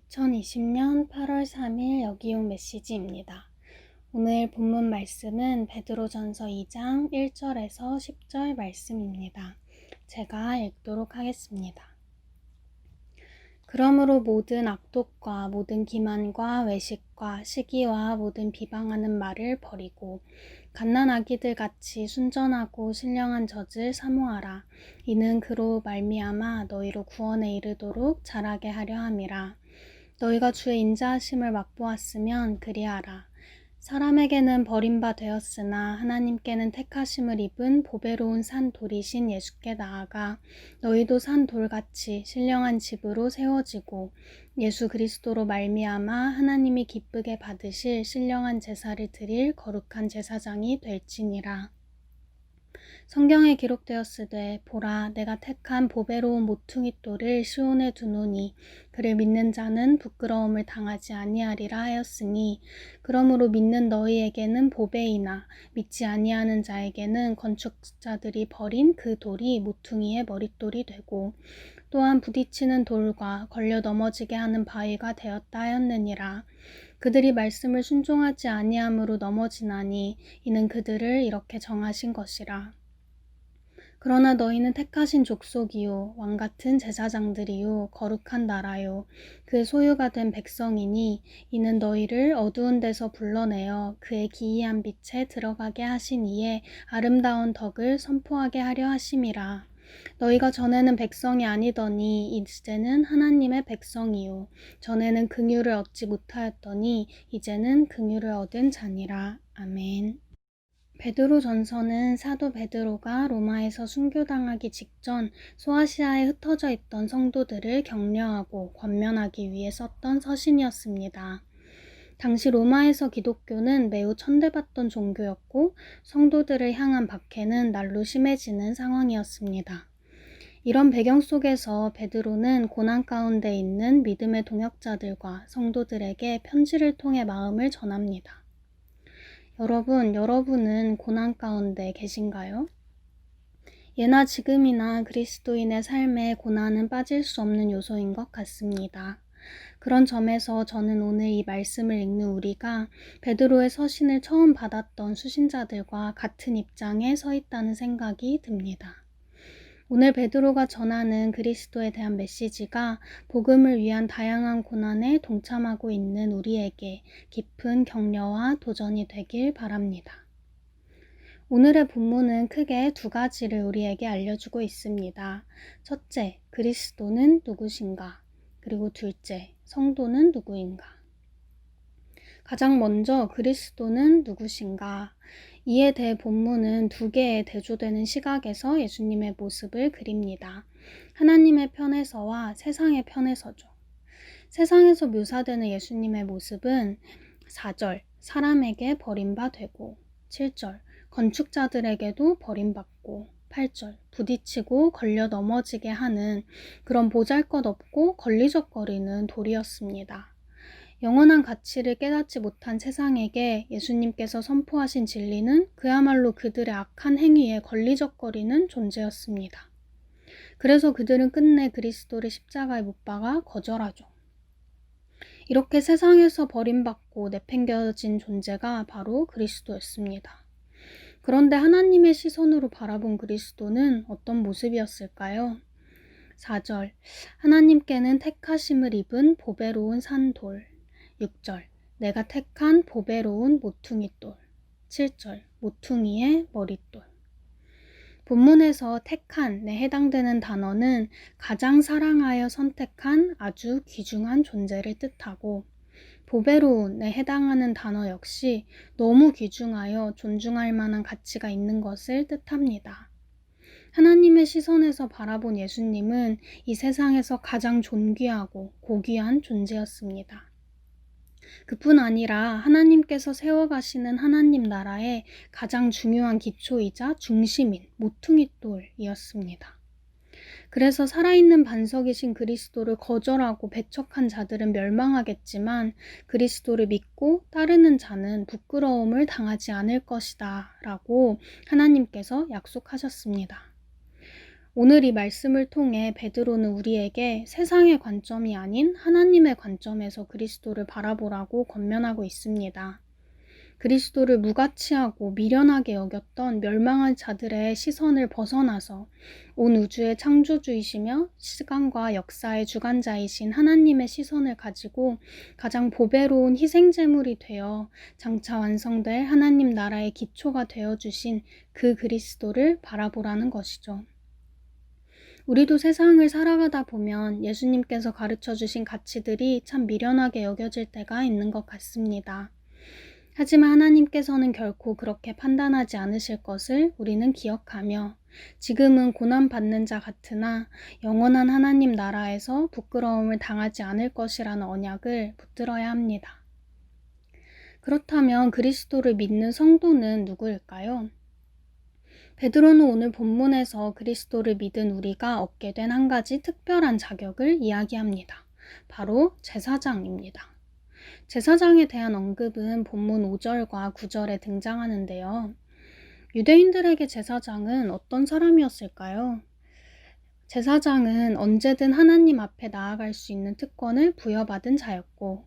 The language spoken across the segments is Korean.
2020년 8월 3일 여기용 메시지입니다. 오늘 본문 말씀은 베드로전서 2장 1절에서 10절 말씀입니다. 제가 읽도록 하겠습니다. 그러므로 모든 악독과 모든 기만과 외식과 시기와 모든 비방하는 말을 버리고 갓난아기들 같이 순전하고 신령한 젖을 사모하라. 이는 그로 말미암아 너희로 구원에 이르도록 자라게 하려 함이라. 너희가 주의 인자하심을 맛보았으면 그리하라. 사람에게는 버림바 되었으나 하나님께는 택하심을 입은 보배로운 산 돌이신 예수께 나아가 너희도 산 돌같이 신령한 집으로 세워지고 예수 그리스도로 말미암아 하나님이 기쁘게 받으실 신령한 제사를 드릴 거룩한 제사장이 될지니라. 성경에 기록되었으되 보라 내가 택한 보배로운 모퉁이 돌을 시온에 두노니 그를 믿는 자는 부끄러움을 당하지 아니하리라 하였으니 그러므로 믿는 너희에게는 보배이나 믿지 아니하는 자에게는 건축자들이 버린 그 돌이 모퉁이의 머릿돌이 되고 또한 부딪히는 돌과 걸려 넘어지게 하는 바위가 되었다 하였느니라. 그들이 말씀을 순종하지 아니함으로 넘어지나니 이는 그들을 이렇게 정하신 것이라. 그러나 너희는 택하신 족속이요 왕같은 제사장들이요 거룩한 나라요 그의 소유가 된 백성이니 이는 너희를 어두운 데서 불러내어 그의 기이한 빛에 들어가게 하신 이의 아름다운 덕을 선포하게 하려 하심이라. 너희가 전에는 백성이 아니더니 이제는 하나님의 백성이요 전에는 긍휼을 얻지 못하였더니 이제는 긍휼을 얻은 자니라. 아멘. 베드로전서는 사도 베드로가 로마에서 순교당하기 직전 소아시아에 흩어져 있던 성도들을 격려하고 권면하기 위해 썼던 서신이었습니다. 당시 로마에서 기독교는 매우 천대받던 종교였고 성도들을 향한 박해는 날로 심해지는 상황이었습니다. 이런 배경 속에서 베드로는 고난 가운데 있는 믿음의 동역자들과 성도들에게 편지를 통해 마음을 전합니다. 여러분은 고난 가운데 계신가요? 예나 지금이나 그리스도인의 삶에 고난은 빠질 수 없는 요소인 것 같습니다. 그런 점에서 저는 오늘 이 말씀을 읽는 우리가 베드로의 서신을 처음 받았던 수신자들과 같은 입장에 서 있다는 생각이 듭니다. 오늘 베드로가 전하는 그리스도에 대한 메시지가 복음을 위한 다양한 고난에 동참하고 있는 우리에게 깊은 격려와 도전이 되길 바랍니다. 오늘의 본문은 크게 두 가지를 우리에게 알려주고 있습니다. 첫째, 그리스도는 누구신가? 그리고 둘째, 성도는 누구인가? 가장 먼저 그리스도는 누구신가? 이에 대해 본문은 두 개의 대조되는 시각에서 예수님의 모습을 그립니다. 하나님의 편에서와 세상의 편에서죠. 세상에서 묘사되는 예수님의 모습은 4절 사람에게 버림받되고 7절 건축자들에게도 버림받고 8절 부딪히고 걸려 넘어지게 하는 그런 보잘것없고 걸리적거리는 돌이었습니다. 영원한 가치를 깨닫지 못한 세상에게 예수님께서 선포하신 진리는 그야말로 그들의 악한 행위에 걸리적거리는 존재였습니다. 그래서 그들은 끝내 그리스도를 십자가에 못 박아 거절하죠. 이렇게 세상에서 버림받고 내팽겨진 존재가 바로 그리스도였습니다. 그런데 하나님의 시선으로 바라본 그리스도는 어떤 모습이었을까요? 4절 하나님께는 택하심을 입은 보배로운 산돌 6절 내가 택한 보배로운 모퉁이돌 7절 모퉁이의 머릿돌 본문에서 택한에 해당되는 단어는 가장 사랑하여 선택한 아주 귀중한 존재를 뜻하고 보배로운에 해당하는 단어 역시 너무 귀중하여 존중할 만한 가치가 있는 것을 뜻합니다. 하나님의 시선에서 바라본 예수님은 이 세상에서 가장 존귀하고 고귀한 존재였습니다. 그뿐 아니라 하나님께서 세워가시는 하나님 나라의 가장 중요한 기초이자 중심인 모퉁이돌이었습니다. 그래서 살아있는 반석이신 그리스도를 거절하고 배척한 자들은 멸망하겠지만 그리스도를 믿고 따르는 자는 부끄러움을 당하지 않을 것이다 라고 하나님께서 약속하셨습니다. 오늘 이 말씀을 통해 베드로는 우리에게 세상의 관점이 아닌 하나님의 관점에서 그리스도를 바라보라고 권면하고 있습니다. 그리스도를 무가치하고 미련하게 여겼던 멸망한 자들의 시선을 벗어나서 온 우주의 창조주이시며 시간과 역사의 주관자이신 하나님의 시선을 가지고 가장 보배로운 희생제물이 되어 장차 완성될 하나님 나라의 기초가 되어주신 그 그리스도를 바라보라는 것이죠. 우리도 세상을 살아가다 보면 예수님께서 가르쳐주신 가치들이 참 미련하게 여겨질 때가 있는 것 같습니다. 하지만 하나님께서는 결코 그렇게 판단하지 않으실 것을 우리는 기억하며 지금은 고난받는 자 같으나 영원한 하나님 나라에서 부끄러움을 당하지 않을 것이라는 언약을 붙들어야 합니다. 그렇다면 그리스도를 믿는 성도는 누구일까요? 베드로는 오늘 본문에서 그리스도를 믿은 우리가 얻게 된 한 가지 특별한 자격을 이야기합니다. 바로 제사장입니다. 제사장에 대한 언급은 본문 5절과 9절에 등장하는데요. 유대인들에게 제사장은 어떤 사람이었을까요? 제사장은 언제든 하나님 앞에 나아갈 수 있는 특권을 부여받은 자였고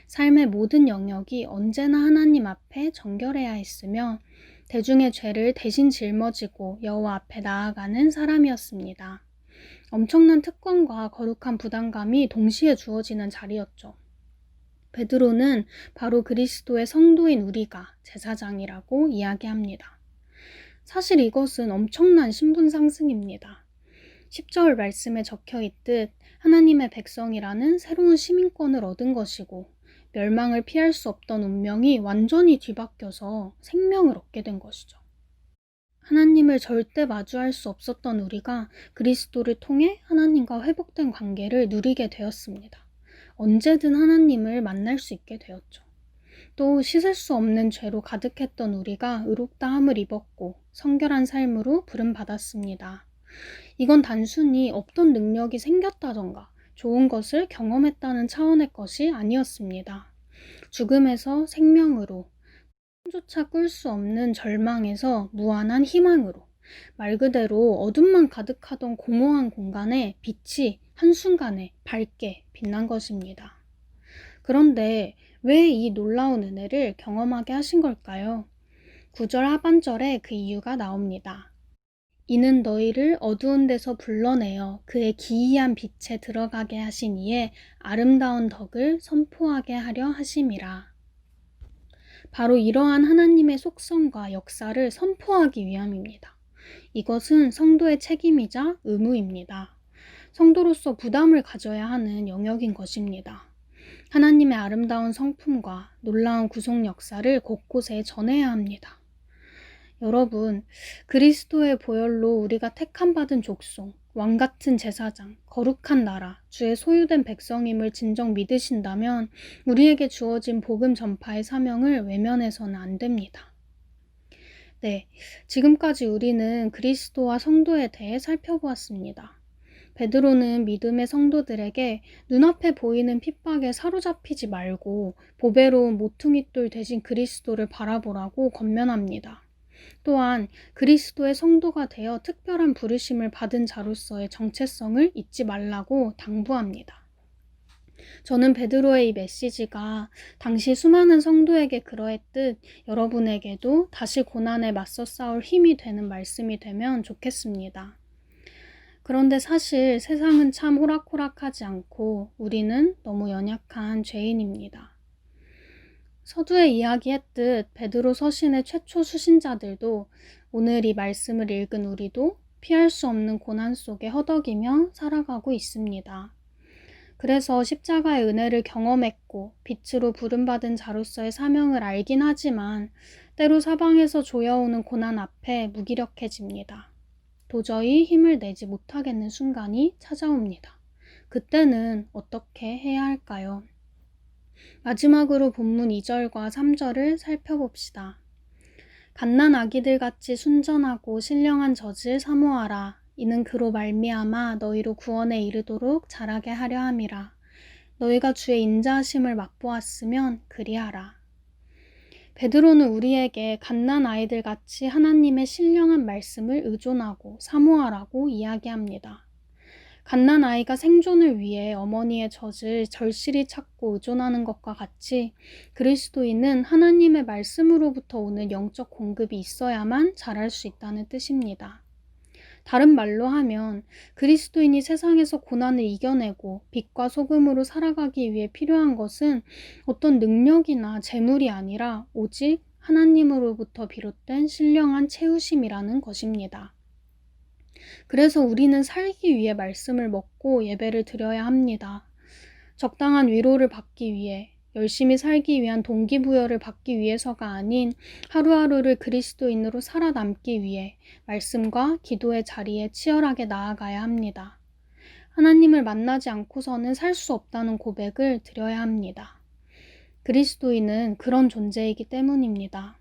삶의 모든 영역이 언제나 하나님 앞에 정결해야 했으며 대중의 죄를 대신 짊어지고 여호와 앞에 나아가는 사람이었습니다. 엄청난 특권과 거룩한 부담감이 동시에 주어지는 자리였죠. 베드로는 바로 그리스도의 성도인 우리가 제사장이라고 이야기합니다. 사실 이것은 엄청난 신분 상승입니다. 10절 말씀에 적혀 있듯 하나님의 백성이라는 새로운 시민권을 얻은 것이고 멸망을 피할 수 없던 운명이 완전히 뒤바뀌어서 생명을 얻게 된 것이죠. 하나님을 절대 마주할 수 없었던 우리가 그리스도를 통해 하나님과 회복된 관계를 누리게 되었습니다. 언제든 하나님을 만날 수 있게 되었죠. 또 씻을 수 없는 죄로 가득했던 우리가 의롭다함을 입었고 성결한 삶으로 부름받았습니다. 이건 단순히 없던 능력이 생겼다던가 좋은 것을 경험했다는 차원의 것이 아니었습니다. 죽음에서 생명으로, 조차 꿀 수 없는 절망에서 무한한 희망으로, 말 그대로 어둠만 가득하던 공허한 공간에 빛이 한순간에 밝게 빛난 것입니다. 그런데 왜 이 놀라운 은혜를 경험하게 하신 걸까요? 9절 하반절에 그 이유가 나옵니다. 이는 너희를 어두운 데서 불러내어 그의 기이한 빛에 들어가게 하신 이의 아름다운 덕을 선포하게 하려 하심이라. 바로 이러한 하나님의 속성과 역사를 선포하기 위함입니다. 이것은 성도의 책임이자 의무입니다. 성도로서 부담을 가져야 하는 영역인 것입니다. 하나님의 아름다운 성품과 놀라운 구속 역사를 곳곳에 전해야 합니다. 여러분, 그리스도의 보혈로 우리가 택함받은 족속, 왕같은 제사장, 거룩한 나라, 주의 소유된 백성임을 진정 믿으신다면 우리에게 주어진 복음 전파의 사명을 외면해서는 안 됩니다. 네, 지금까지 우리는 그리스도와 성도에 대해 살펴보았습니다. 베드로는 믿음의 성도들에게 눈앞에 보이는 핍박에 사로잡히지 말고 보배로운 모퉁이돌 대신 그리스도를 바라보라고 권면합니다. 또한 그리스도의 성도가 되어 특별한 부르심을 받은 자로서의 정체성을 잊지 말라고 당부합니다. 저는 베드로의 이 메시지가 당시 수많은 성도에게 그러했듯 여러분에게도 다시 고난에 맞서 싸울 힘이 되는 말씀이 되면 좋겠습니다. 그런데 사실 세상은 참 호락호락하지 않고 우리는 너무 연약한 죄인입니다. 서두에 이야기했듯 베드로 서신의 최초 수신자들도 오늘 이 말씀을 읽은 우리도 피할 수 없는 고난 속에 허덕이며 살아가고 있습니다. 그래서 십자가의 은혜를 경험했고 빛으로 부름받은 자로서의 사명을 알긴 하지만 때로 사방에서 조여오는 고난 앞에 무기력해집니다. 도저히 힘을 내지 못하겠는 순간이 찾아옵니다. 그때는 어떻게 해야 할까요? 마지막으로 본문 2절과 3절을 살펴봅시다. 갓난 아기들같이 순전하고 신령한 젖을 사모하라. 이는 그로 말미암아 너희로 구원에 이르도록 자라게 하려 함이라. 너희가 주의 인자하심을 맛보았으면 그리하라. 베드로는 우리에게 갓난 아이들 같이 하나님의 신령한 말씀을 의존하고 사모하라고 이야기합니다. 갓난 아이가 생존을 위해 어머니의 젖을 절실히 찾고 의존하는 것과 같이 그리스도인은 하나님의 말씀으로부터 오는 영적 공급이 있어야만 자랄 수 있다는 뜻입니다. 다른 말로 하면 그리스도인이 세상에서 고난을 이겨내고 빛과 소금으로 살아가기 위해 필요한 것은 어떤 능력이나 재물이 아니라 오직 하나님으로부터 비롯된 신령한 채우심이라는 것입니다. 그래서 우리는 살기 위해 말씀을 먹고 예배를 드려야 합니다. 적당한 위로를 받기 위해, 열심히 살기 위한 동기부여를 받기 위해서가 아닌 하루하루를 그리스도인으로 살아남기 위해 말씀과 기도의 자리에 치열하게 나아가야 합니다. 하나님을 만나지 않고서는 살 수 없다는 고백을 드려야 합니다. 그리스도인은 그런 존재이기 때문입니다.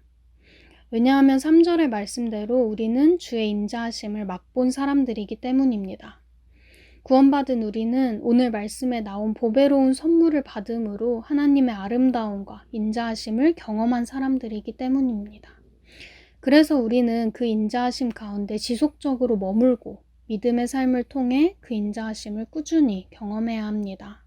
왜냐하면 3절의 말씀대로 우리는 주의 인자하심을 맛본 사람들이기 때문입니다. 구원받은 우리는 오늘 말씀에 나온 보배로운 선물을 받음으로 하나님의 아름다움과 인자하심을 경험한 사람들이기 때문입니다. 그래서 우리는 그 인자하심 가운데 지속적으로 머물고 믿음의 삶을 통해 그 인자하심을 꾸준히 경험해야 합니다.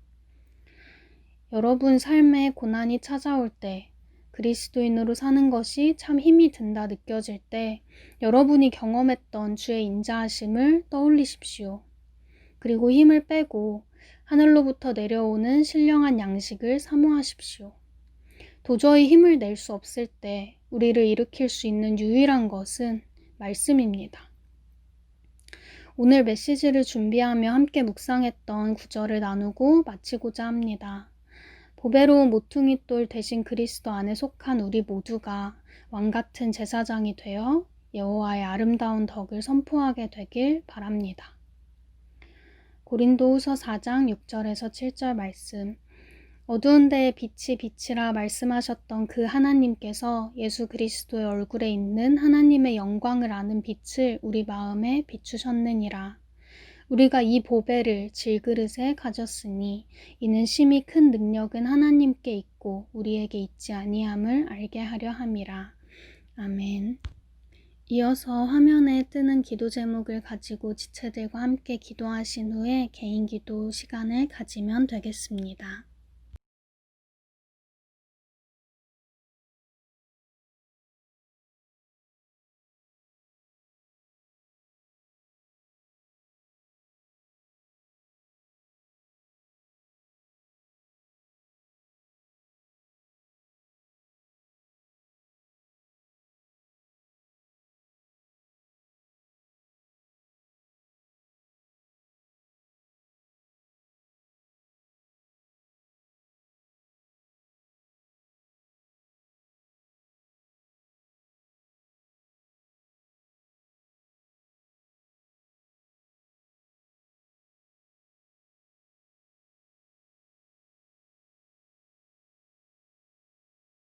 여러분 삶에 고난이 찾아올 때, 그리스도인으로 사는 것이 참 힘이 든다 느껴질 때 여러분이 경험했던 주의 인자하심을 떠올리십시오. 그리고 힘을 빼고 하늘로부터 내려오는 신령한 양식을 사모하십시오. 도저히 힘을 낼 수 없을 때 우리를 일으킬 수 있는 유일한 것은 말씀입니다. 오늘 메시지를 준비하며 함께 묵상했던 구절을 나누고 마치고자 합니다. 보배로운 모퉁이돌 대신 그리스도 안에 속한 우리 모두가 왕같은 제사장이 되어 여호와의 아름다운 덕을 선포하게 되길 바랍니다. 고린도후서 4장 6절에서 7절 말씀. 어두운 데에 빛이 빛이라 말씀하셨던 그 하나님께서 예수 그리스도의 얼굴에 있는 하나님의 영광을 아는 빛을 우리 마음에 비추셨느니라. 우리가 이 보배를 질그릇에 가졌으니 이는 심히 큰 능력은 하나님께 있고 우리에게 있지 아니함을 알게 하려 함이라. 아멘. 이어서 화면에 뜨는 기도 제목을 가지고 지체들과 함께 기도하신 후에 개인 기도 시간을 가지면 되겠습니다.